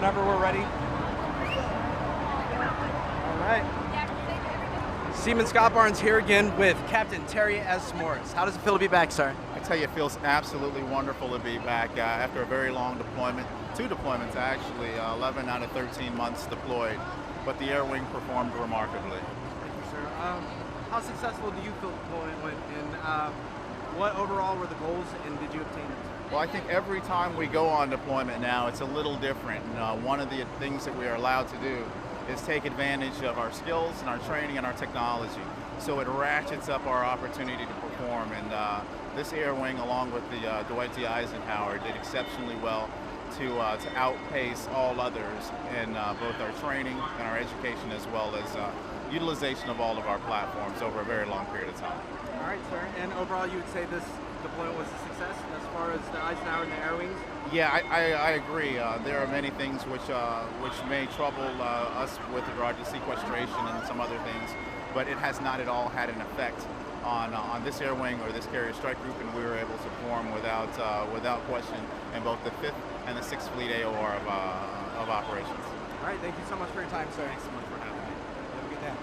whenever we're ready. All right. Seaman Scott Barnes here again with Captain Terry S. Morris. How does it feel to be back, sir? I tell you, it feels absolutely wonderful to be back after a very long deployment. 2 deployments actually, 11 out of 13 months deployed, but the air wing performed remarkably. Thank you, sir. How successful do you feel deployment went, and what overall were the goals, and did you obtain it? Well, I think every time we go on deployment now, it's a little different. One of the things that we are allowed to do is take advantage of our skills and our training and our technology. So it ratchets up our opportunity to perform, and this air wing, along with the Dwight D. Eisenhower, did exceptionally well to outpace all others in both our training and our education, as well as utilization of all of our platforms over a very long period of time. All right, sir. And overall, you would say this deployment was a success as far as the Eisenhower and the air wings? Yeah, I agree. There are many things which may trouble us with regard to sequestration and some other things, but it has not at all had an effect on this air wing or this carrier strike group, and we were able to perform without question in both the 5th and the 6th Fleet AOR of operations. All right, thank you so much for your time, sir. Thanks so much for having me. Have a good day.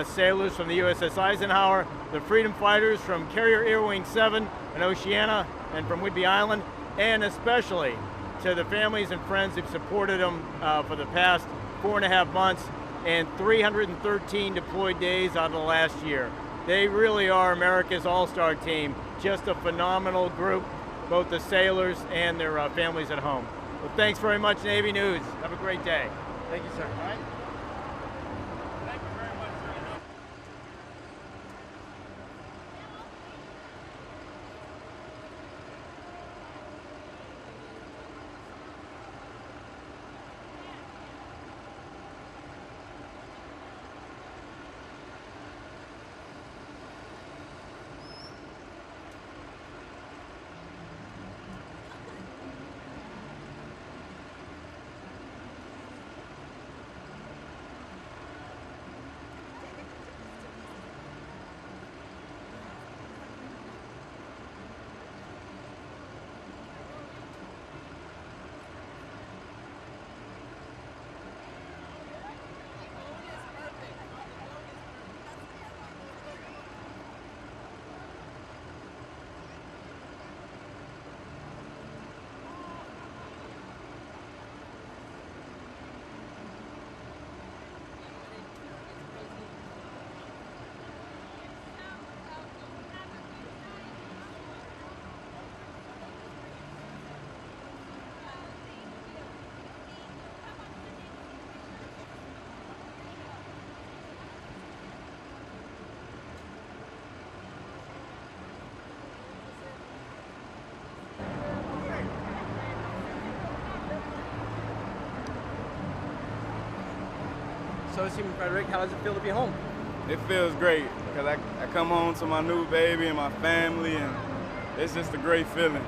Sailors from the USS Eisenhower, the Freedom Fighters from Carrier Air Wing 7 in Oceana and from Whidbey Island, and especially to the families and friends who've supported them for the past 4.5 months and 313 deployed days out of the last year. They really are America's all-star team, just a phenomenal group, both the sailors and their families at home. Well, thanks very much, Navy News. Have a great day. Thank you, sir. All right. So, Stephen Frederick, how does it feel to be home? It feels great because I come home to my new baby and my family, and it's just a great feeling.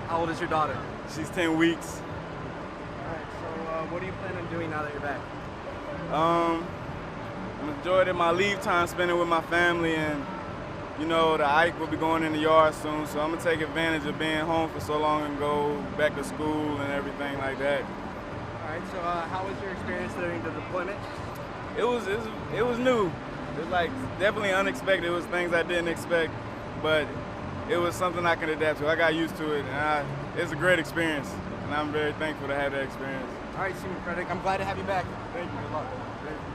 How old is your daughter? She's 10 weeks. All right, so what do you plan on doing now that you're back? Majority of my leave time spending with my family, and you know, the Ike will be going in the yard soon, so I'm gonna take advantage of being home for so long and go back to school and everything like that. All right, so how was your experience during the deployment? It was new. It was like definitely unexpected. It was things I didn't expect, but it was something I can adapt to. I got used to it, and it's a great experience, and I'm very thankful to have that experience. All right, Stephen Frederick, I'm glad to have you back. Thank you. Good luck. Thank you.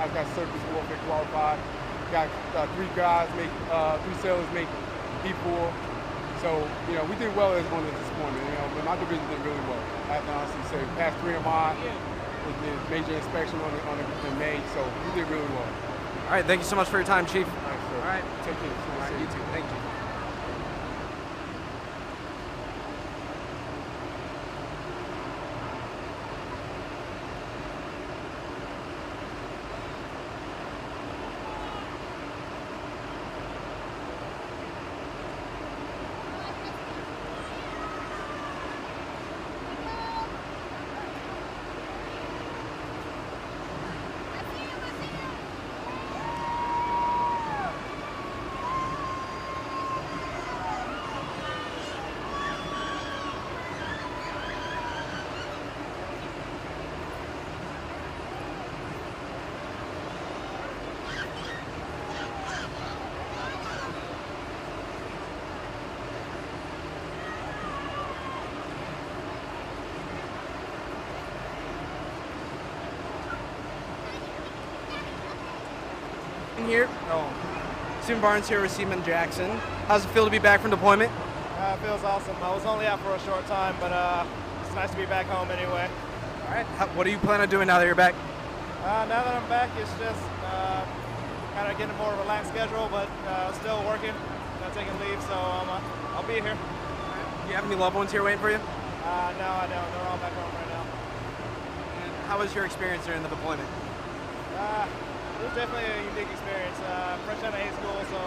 I've got surface warfare qualified. Got three sailors make E4. So, you know, we did well on the deployment, you know, but my division did really well. I have to honestly say, past 3 MI, we did major inspection in May, so we did really well. All right, thank you so much for your time, Chief. All right, sir. All right. Take care. All right, you too. Thank you. Here. Oh. Seaman Barnes here with Seaman Jackson. How's it feel to be back from deployment? It feels awesome. I was only out for a short time, but it's nice to be back home anyway. All right. What do you plan on doing now that you're back? Now that I'm back, it's just kind of getting a more relaxed schedule, but still working, not taking leave, so I'll be here. Do you have any loved ones here waiting for you? No, I don't. They're all back home right now. And how was your experience during the deployment? It was definitely a unique experience. Fresh out of high school, so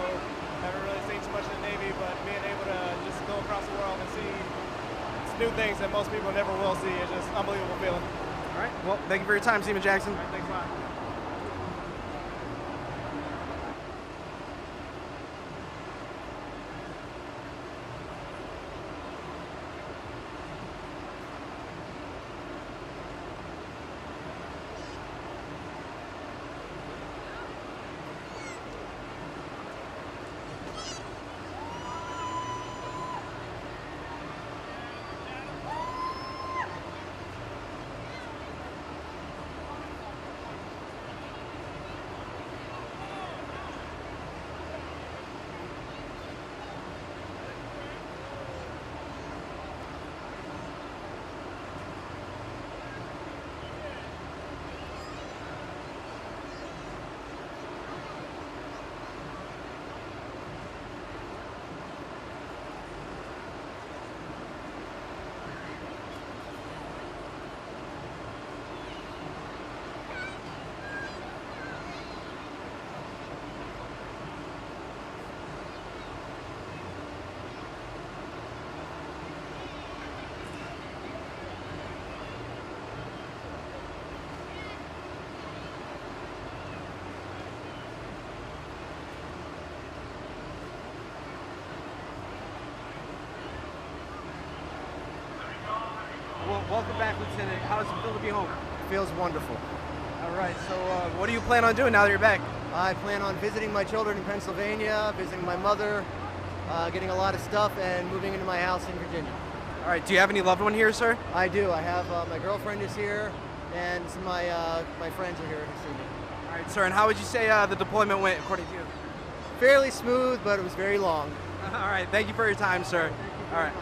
haven't really seen too much in the Navy, but being able to just go across the world and see new things that most people never will see is just an unbelievable feeling. All right. Well, thank you for your time, Seaman Jackson. All right, thanks a lot. Well, welcome back, Lieutenant. How does it feel to be home? Feels wonderful. All right. So, what do you plan on doing now that you're back? I plan on visiting my children in Pennsylvania, visiting my mother, getting a lot of stuff, and moving into my house in Virginia. All right. Do you have any loved one here, sir? I do. I have my girlfriend is here, and some of my friends are here to see me. All right, sir. And how would you say the deployment went, according to you? Fairly smooth, but it was very long. All right. Thank you for your time, sir. All right.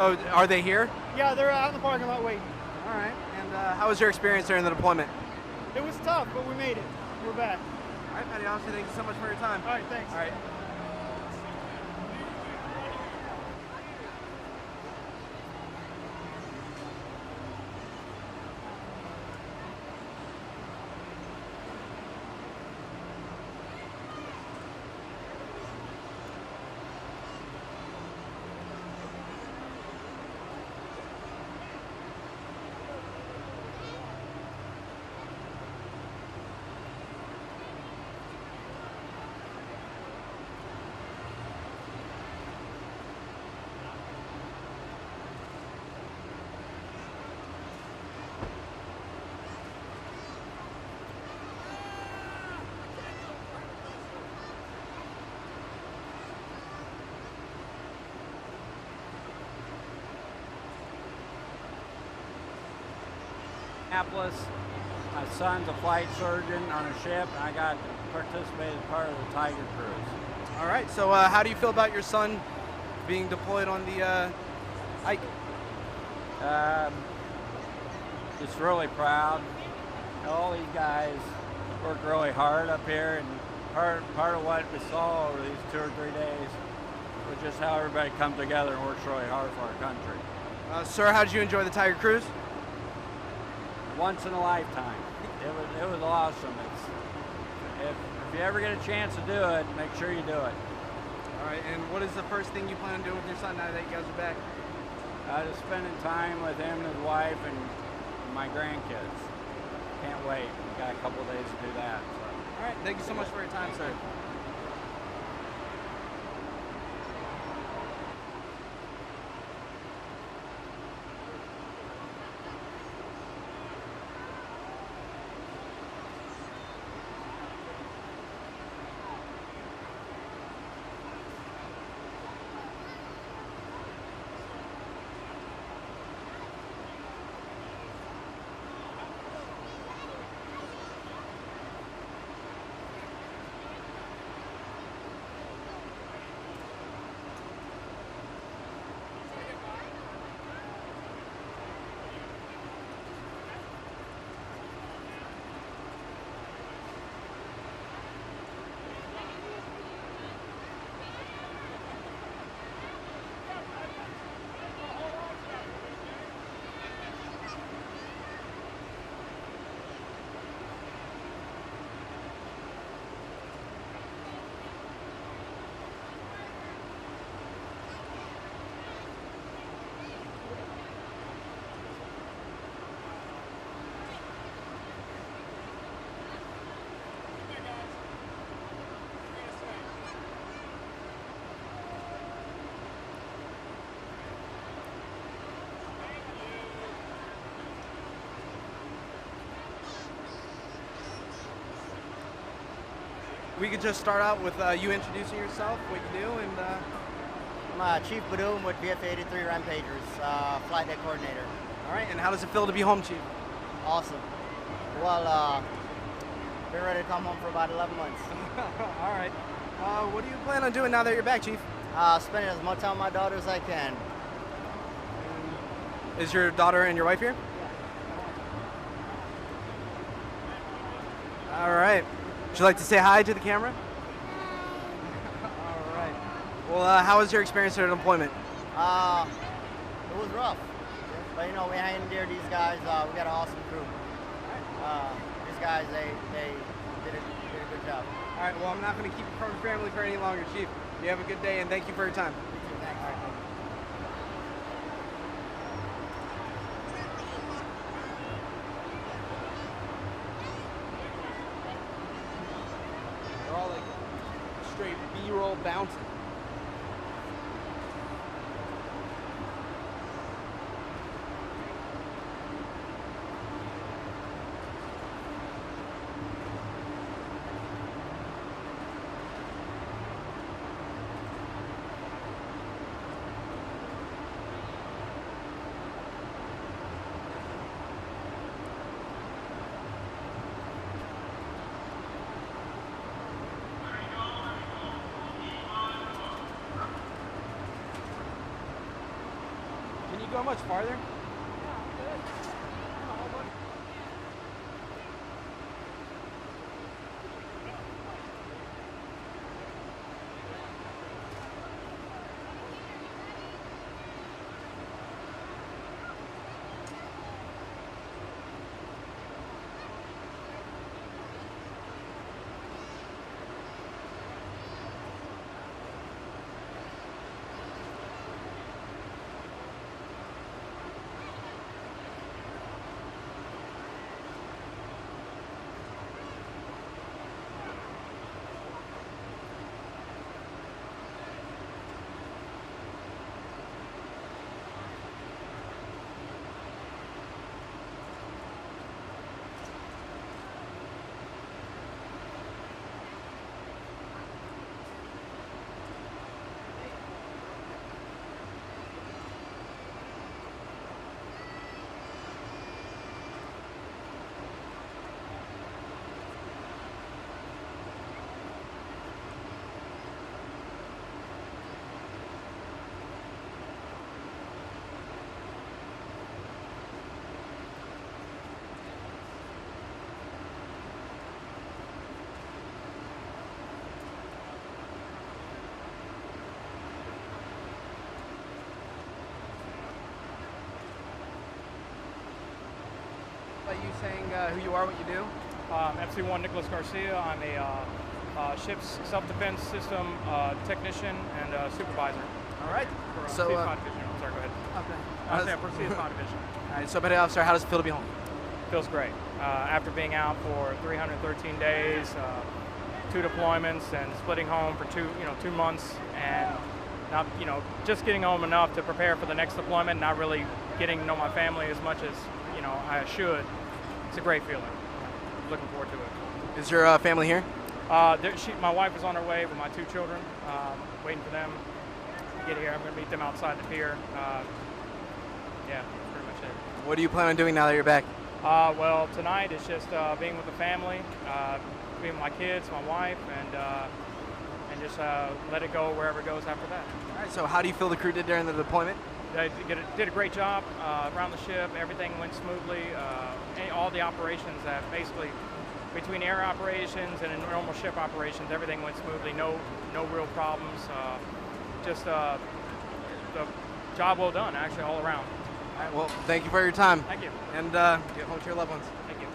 Oh, are they here? Yeah, they're out in the parking lot waiting. All right. And how was your experience during the deployment? It was tough, but we made it. We're back. All right, Patty Officer, thank you so much for your time. All right, thanks. All right. Minneapolis. My son's a flight surgeon on a ship, and I got to participate as part of the Tiger Cruise. All right. So how do you feel about your son being deployed on the Ike? Just really proud. All these guys work really hard up here, and part of what we saw over these 2 or 3 days was just how everybody comes together and works really hard for our country. Sir, how did you enjoy the Tiger Cruise? Once in a lifetime. It was awesome. If you ever get a chance to do it, make sure you do it. All right, and what is the first thing you plan on doing with your son now that you guys are back? Just spending time with him and his wife and my grandkids. Can't wait. We got a couple of days to do that. So. All right, thank you so much for your time, sir. We could just start out with you introducing yourself, what you do, and I'm Chief Badoom with VF-83 Rampagers, flight deck coordinator. all right. And how does it feel to be home, Chief? Awesome. Well, been ready to come home for about 11 months. All right. What do you plan on doing now that you're back, Chief? Spending as much time with my daughter as I can. Is your daughter and your wife here? All right. Would you like to say hi to the camera? All right. Well, how was your experience at deployment? It was rough, but you know, we hang in there. These guys, we got an awesome crew. These guys, they did a good job. All right. Well, I'm not going to keep you from your family for any longer, Chief. You have a good day, and thank you for your time. You too, thanks. All right. They're all like straight B-roll bouncing. Can you go much farther? you saying who you are, what you do? FC1 Nicholas Garcia. I'm a ship's self-defense system technician and supervisor. All right. For So, CS5 division. I'm sorry, go ahead. Okay. For CS5 division. All right. So, petty officer, how does it feel to be home? Feels great. After being out for 313 days, 2 deployments, and splitting home for 2 months, and not, just getting home enough to prepare for the next deployment, not really getting to know my family as much as I should. It's a great feeling. Looking forward to it. Is your family here? My wife is on her way with my 2 children, waiting for them to get here. I'm going to meet them outside the pier. Yeah, pretty much it. What do you plan on doing now that you're back? Well, tonight it's just being with the family, being with my kids, my wife, and just let it go wherever it goes after that. All right. So, how do you feel the crew did during the deployment? They did a great job around the ship. Everything went smoothly. All the operations that basically, between air operations and normal ship operations, everything went smoothly. No real problems. Just the job well done, actually, all around. All right. Well, thank you for your time. Thank you. And get home to your loved ones. Thank you.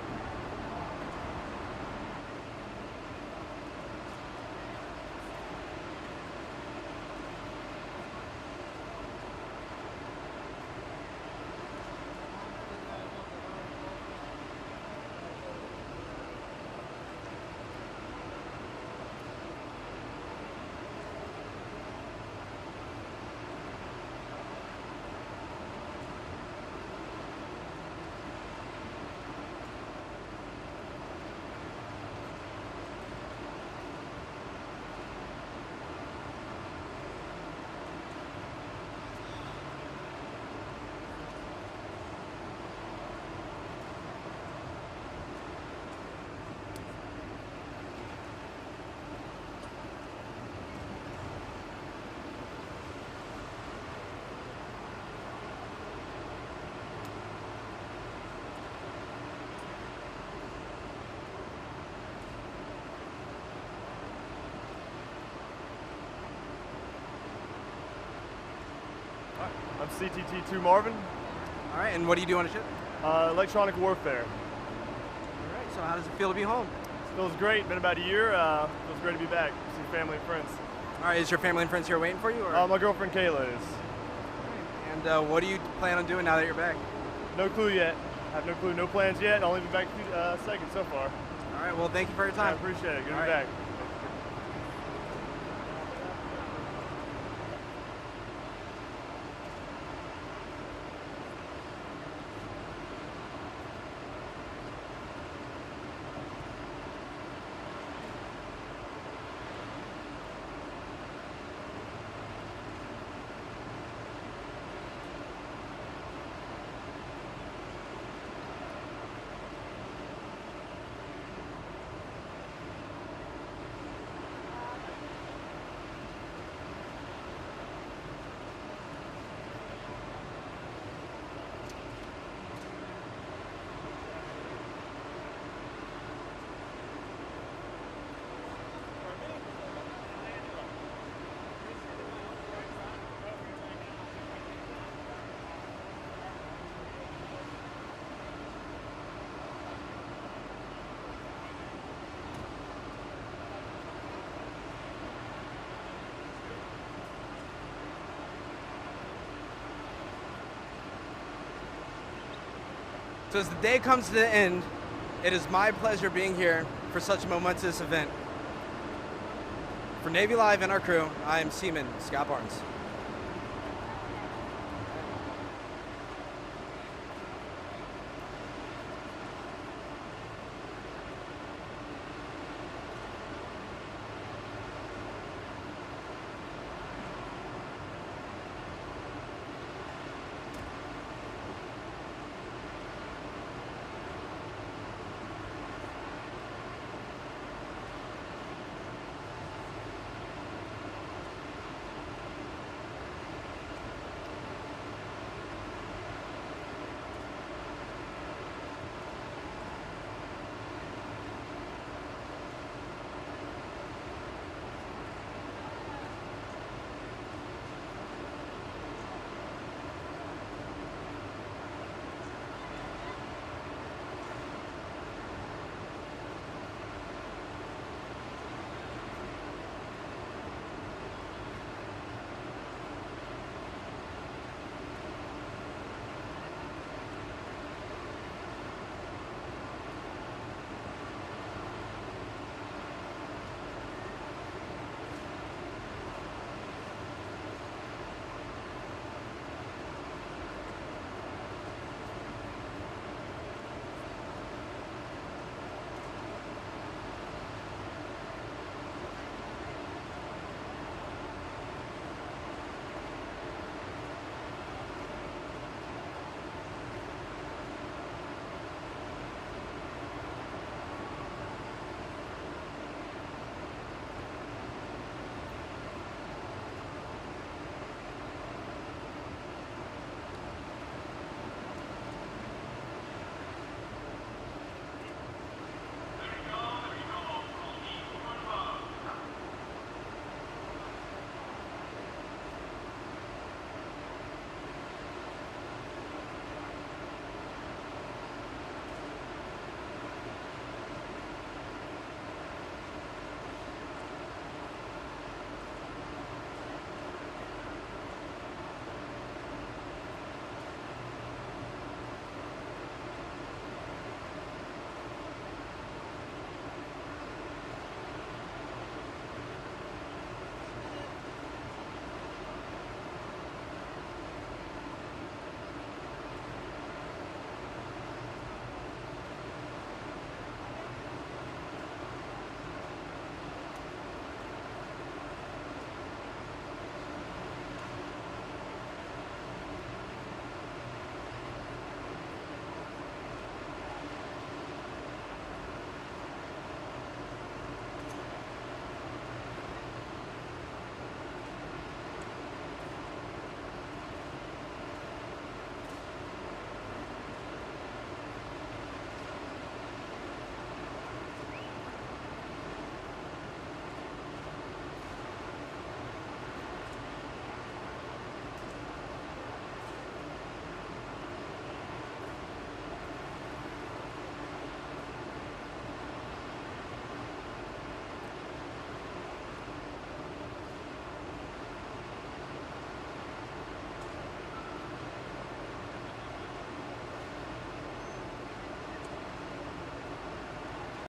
I'm CTT2 Marvin. All right. And what do you do on a ship? Electronic warfare. All right. So, how does it feel to be home? Feels great. Been about a year. Feels great to be back. See family and friends. All right. Is your family and friends here waiting for you? Or? My girlfriend Kayla is. And what do you plan on doing now that you're back? No clue yet. Have no clue. No plans yet. Only been back a few seconds so far. All right. Well, thank you for your time. I appreciate it. Good to All be right. back. So as the day comes to the end, it is my pleasure being here for such a momentous event. For Navy Live and our crew, I am Seaman Scott Barnes.